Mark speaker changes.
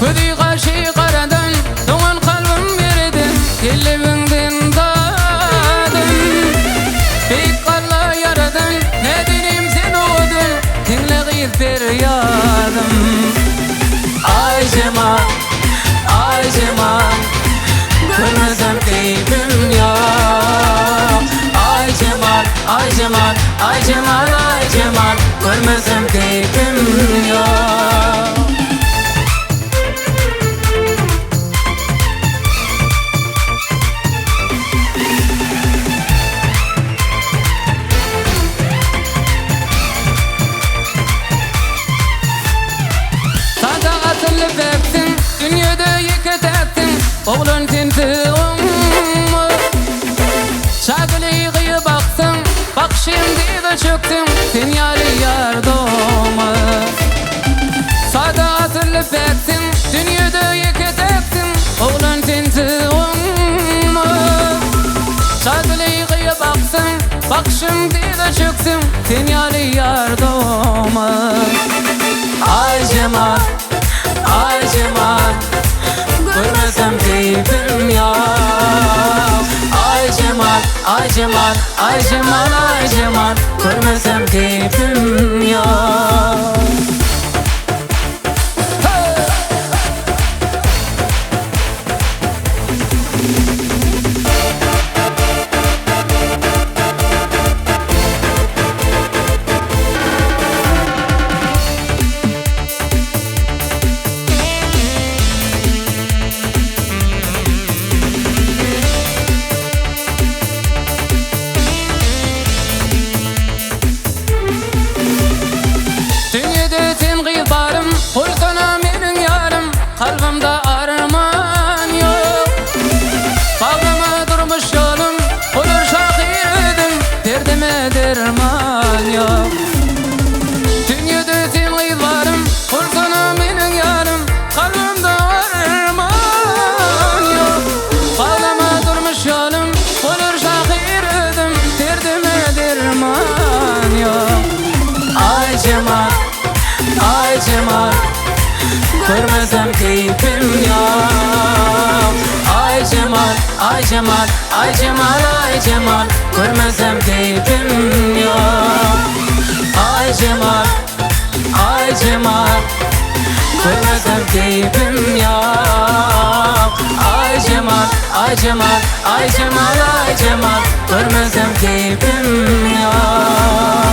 Speaker 1: Ködi gaşy garadan Doğan kalbim berdi Kellebinden dadın Beyik kalla yaradan Ne dilim sen oğudun Dinle gıyız feryadım Ay Cemal, ay Cemal Görmesem keyfim yok Ay Cemal, ay Cemal, ay Cemal, ay Cemal Görmesem keyfim yok Sada atılıp hepsin Dünyada yıkıtaksın Oğlun tintiğim Şagılı gıyı baksın Bak şimdi de çöktüm Sen yari yardımı Sada atılıp hepsin Dünyada yıkıtaksın Oğlun tintiğim Şagılı gıyı baksın Bak şimdi de çöktüm Sen yari yardımı Ay Cemal, ay Cemal Görmesem keyfim yok Ay Cemal, ay Cemal, ay Cemal, ay Cemal Görmesem keyfim yok Kulsana menin yarım Kalbimda arman yok Bağlama durmuş yolum Olur şakir ödüm Derdime derman yok Dünyada sen kıyılarım Kulsana menin yarım Kalbimda arman yok Bağlama durmuş yolum Olur şakir ödüm Derdime derman yok Ay Cemal, ay Cemal Görmesem keyfim yok Ay Cemal, ay Cemal, ay Cemal, ay Cemal Görmesem keyfim yok Ay Cemal, ay Cemal Görmesem keyfim yok Ay Cemal, ay Cemal, ay Cemal, ay Cemal Görmesem keyfim yok